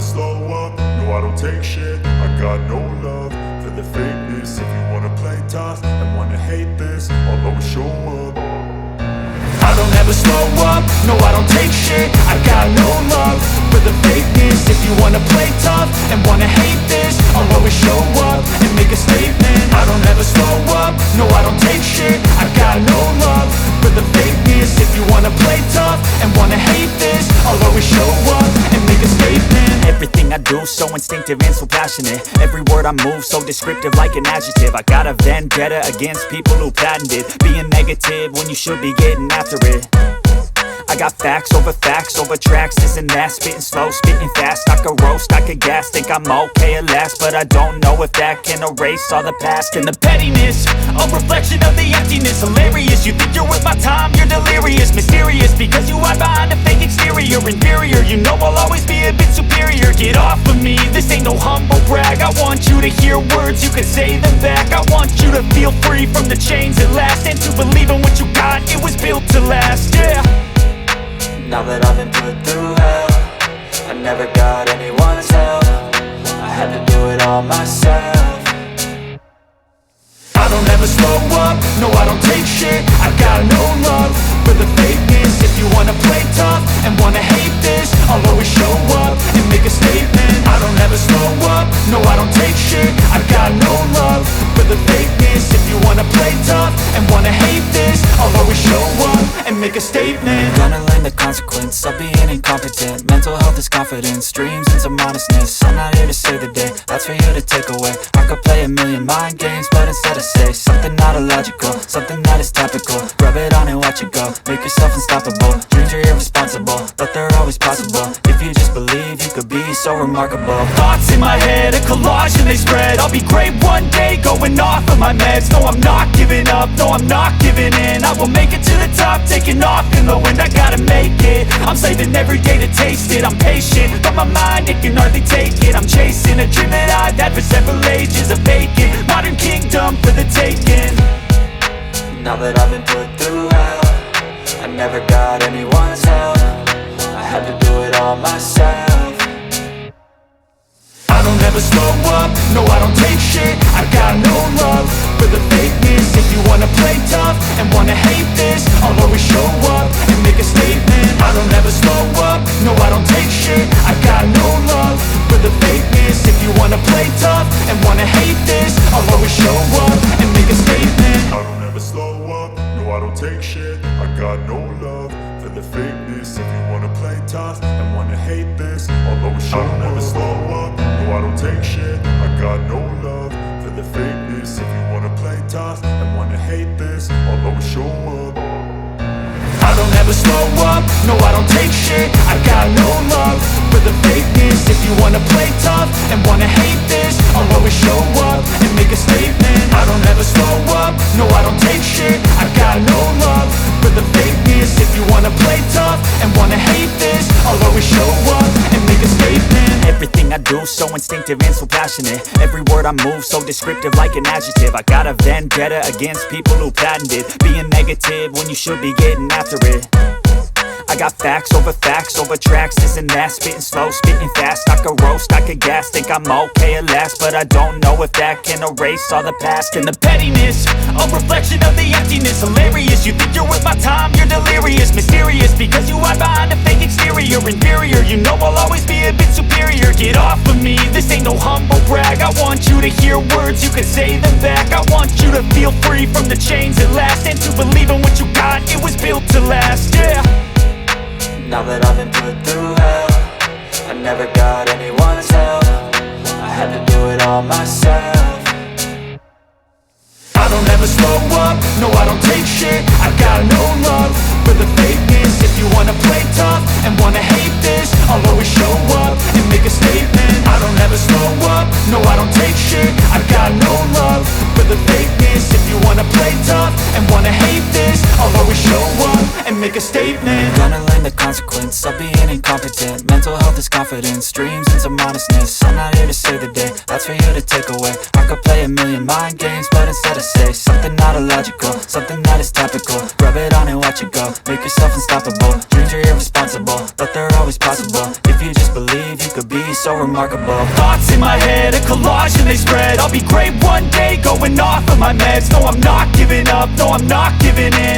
slow up, no I don't take shit. I got no love for the fakeness. If you wanna play tough and wanna hate this, I'll always show up. I don't ever slow up, no I don't take shit. I got no love for the fakeness. If you wanna play tough and wanna hate this, I'll always show up and make a statement. I don't ever slow up, no I don't take shit. I got no love for the fakeness. If you wanna play tough and wanna hate this, I'll always show up and make a statement. Everything I do so instinctive and so passionate. Every word I move so descriptive like an adjective. I got a vendetta against people who patented being negative when you should be getting after it. I got facts over tracks, this and that. Spitting slow, spitting fast. I could roast, I could gas. Think I'm okay at last, but I don't know if that can erase all the past. And the pettiness, a reflection of the emptiness. Hilarious, you think you're worth my time, you're delirious. Mysterious, because you hide behind a fake exterior. Inferior, you know I'll always be a bit superior. Get off of me, this ain't no humble brag. I want you to hear words, you can say them back. I want you to feel free from the chains at last, and to believe in what you got, it was built to last, yeah. Now that I've been put through hell, I never got anyone's help. I had to do it all myself. I don't ever slow up, no I don't take shit. I got no love for the fakeness. If you wanna play tough and wanna hate this, I'll always show up and make a statement. I don't ever slow up, no I don't take shit. I got no love for the fakeness. If you wanna play tough and wanna hate this, I'll always show up and make a statement. Gonna learn the consequence of being incompetent. Mental health is confidence, dreams and some honestness. I'm not here to save the day, that's for you to take away. I could play a million mind games, but instead I say something not illogical, something that is topical. Rub it on and watch it go, make yourself unstoppable. Dreams are irresponsible, but they're always possible. If you just believe, you could be so remarkable. Thoughts in my head, a collage and they spread. I'll be great one day, going off of my meds. No I'm not giving up, no I'm not giving in. I will make it to the top, taking off in the wind. I gotta make it, I'm saving every day to taste it. I'm patient, but my mind, it can hardly take it. I'm chasing a dream that I've had for several ages. A vacant, modern kingdom for the taking. Now that I've been put through hell, I never got anyone's help. I had to do it all myself. I don't ever slow up, no I don't take shit. I got no love for the fakeness. If you wanna play tough and wanna hate this, I'll always show up and make a statement. I don't ever slow up, no I don't take shit. I got no love for the fakeness. If you wanna play tough and wanna hate this, I'll always show up and make a statement. I don't ever slow up, no I don't take shit. I got no love for the fakeness. If you wanna play tough and wanna hate this, I'll always show up. I don't ever slow up, no I don't take shit. I got no love for the fakeness. If you wanna play tough and wanna hate this, I'll always show up. I don't ever slow up, no I don't take shit. I got no love for the fakeness. If you wanna play tough and wanna hate this, I'll always show up and make a statement. I don't ever slow up, no I don't take shit. I got no love for the fakeness. If you wanna play tough and wanna hate this, I'll always show up and make a statement. Everything I do so instinctive and so passionate. Every word I move so descriptive like an adjective. I got a vendetta against people who patented being negative when you should be getting after it. I got facts over tracks, this and that. Spitting slow, spitting fast. I could roast, I could gas. Think I'm okay at last, but I don't know if that can erase all the past. And the pettiness, a reflection of the emptiness. Hilarious, you think you're worth my time, you're delirious. Mysterious, because you hide behind a fake exterior. Inferior, you know I'll always be a bit superior. Get off of me, this ain't no humble brag. I want you to hear words, you can say them back. I want you to feel free from the chains at last, and to believe in what you got, it was built to last, yeah. Now that I've been put through hell, I never got anyone's help. I had to do it all myself. I don't ever slow up, no I don't take shit. I got no love for the fakeness. If you wanna play tough and wanna hate this, I'll always show up and make a statement. I don't ever slow up, no I don't take shit. I got no love for the fakeness. If you wanna play tough and wanna hate this, I'll always show up and make a statement. Gonna learn the consequence of being incompetent. Mental health is confidence, dreams into modestness. I'm not here to save the day, that's for you to take away. I could play a million mind games, but instead I say something not illogical, something that is topical. Rub it on and watch it go, make yourself unstoppable. Dreams are irresponsible, but they're always possible. If you just believe, you could be so remarkable. Thoughts in my head, a collage and they spread. I'll be great one day, going off of my meds. No, I'm not giving up, no, I'm not giving in.